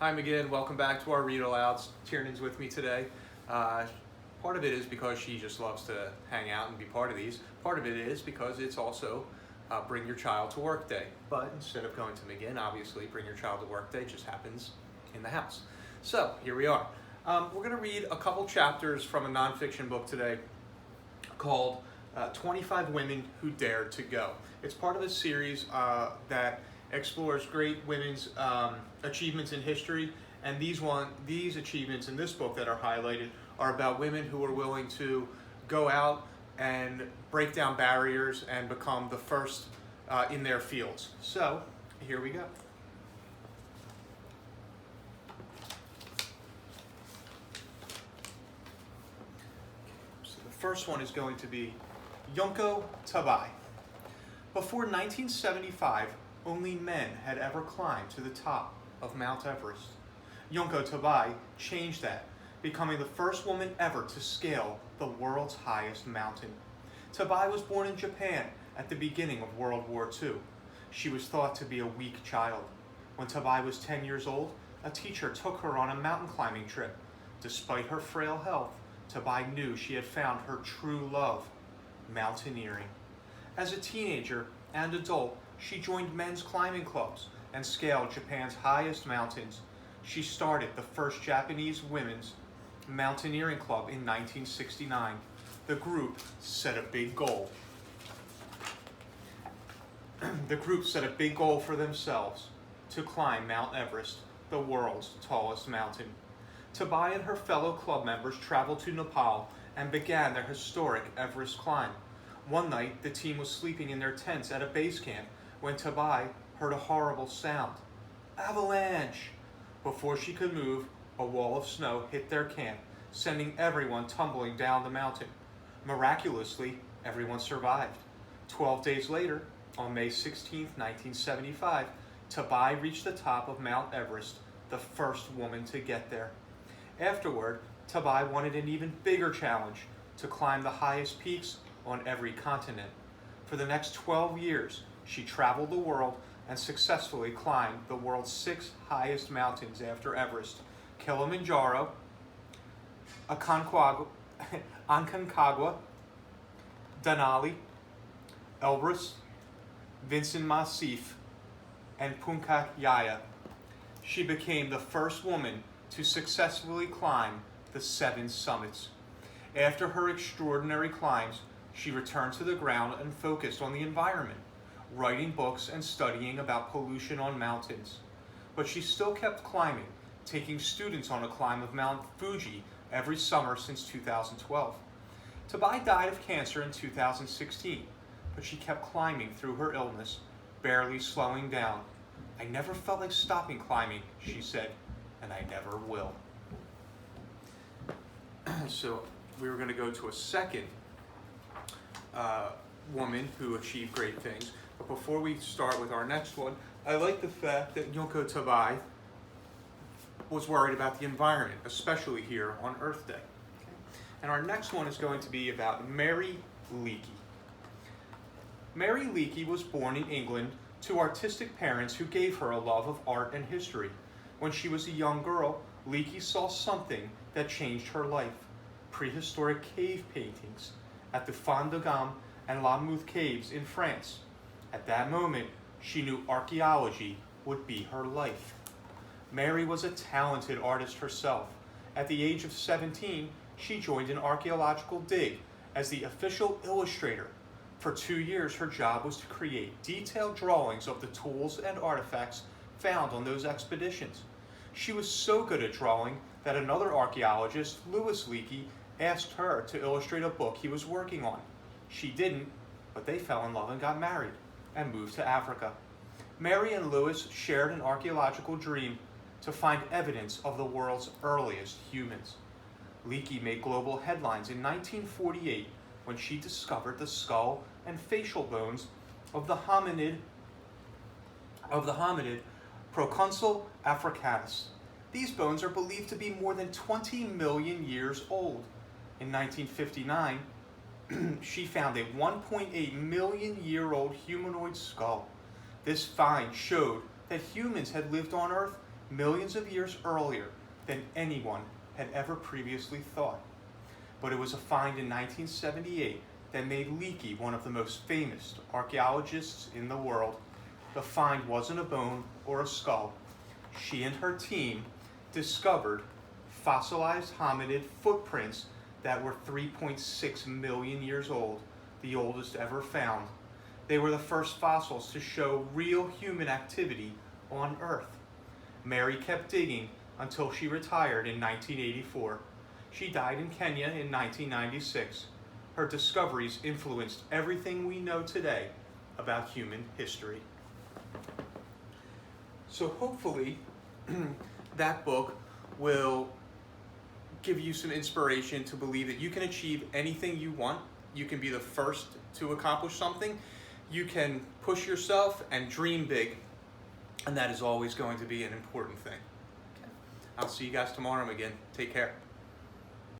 Hi again, welcome back to our Read Alouds. Tiernan's with me today. Part of it is because she just loves to hang out and be part of these. Part of it is because it's also Bring Your Child to Work Day. But instead of going to McGinn, obviously Bring Your Child to Work Day just happens in the house. So here we are. We're going to read a couple chapters from a nonfiction book today called 25 Women Who Dared to Go. It's part of a series that explores great women's achievements in history, and these achievements in this book that are highlighted are about women who are willing to go out and break down barriers and become the first in their fields. So here we go. So the first one is going to be Yonko Tabai. Before 1975, only men had ever climbed to the top of Mount Everest. Yonko Tabai changed that, becoming the first woman ever to scale the world's highest mountain. Tabai was born in Japan at the beginning of World War II. She was thought to be a weak child. When Tabai was 10 years old, a teacher took her on a mountain climbing trip. Despite her frail health, Tabai knew she had found her true love, mountaineering. As a teenager and adult, she joined men's climbing clubs and scaled Japan's highest mountains. She started the first Japanese women's mountaineering club in 1969. The group set a big goal. The group set a big goal for themselves: to climb Mount Everest, the world's tallest mountain. Tabai and her fellow club members traveled to Nepal and began their historic Everest climb. One night, the team was sleeping in their tents at a base camp when Tabai heard a horrible sound. Avalanche! Before she could move, a wall of snow hit their camp, sending everyone tumbling down the mountain. Miraculously, everyone survived. 12 days later, on May 16, 1975, Tabai reached the top of Mount Everest, the first woman to get there. Afterward, Tabai wanted an even bigger challenge: to climb the highest peaks on every continent. For the next 12 years, she traveled the world and successfully climbed the world's 6 highest mountains after Everest: Kilimanjaro, Aconcagua, Denali, Elbrus, Vincent Massif, and Puncak Yaya. She became the first woman to successfully climb the 7 summits. After her extraordinary climbs, she returned to the ground and focused on the environment, writing books and studying about pollution on mountains. But she still kept climbing, taking students on a climb of Mount Fuji every summer since 2012. Tabai died of cancer in 2016, but she kept climbing through her illness, barely slowing down. "I never felt like stopping climbing," she said, "and I never will." So we were going to go to a second woman who achieved great things. But before we start with our next one, I like the fact that Yonko Tabai was worried about the environment, especially here on Earth Day. And our next one is going to be about Mary Leakey. Mary Leakey was born in England to artistic parents who gave her a love of art and history. When she was a young girl, Leakey saw something that changed her life: prehistoric cave paintings at the Fond de Gamme and La Mouth caves in France. At that moment, she knew archaeology would be her life. Mary was a talented artist herself. At the age of 17, she joined an archaeological dig as the official illustrator. For 2 years, her job was to create detailed drawings of the tools and artifacts found on those expeditions. She was so good at drawing that another archaeologist, Louis Leakey, asked her to illustrate a book he was working on. She didn't, but they fell in love and got married and moved to Africa. Mary and Louis shared an archaeological dream: to find evidence of the world's earliest humans. Leakey made global headlines in 1948 when she discovered the skull and facial bones of the hominid Proconsul africanus. These bones are believed to be more than 20 million years old. In 1959, she found a 1.8 million year old humanoid skull. This find showed that humans had lived on Earth millions of years earlier than anyone had ever previously thought. But it was a find in 1978 that made Leakey one of the most famous archaeologists in the world. The find wasn't a bone or a skull. She and her team discovered fossilized hominid footprints that were 3.6 million years old, the oldest ever found. They were the first fossils to show real human activity on Earth. Mary kept digging until she retired in 1984. She died in Kenya in 1996. Her discoveries influenced everything we know today about human history. So hopefully that book will give you some inspiration to believe that you can achieve anything you want. You can be the first to accomplish something. You can push yourself and dream big, and that is always going to be an important thing. I'll see you guys tomorrow again. Take care.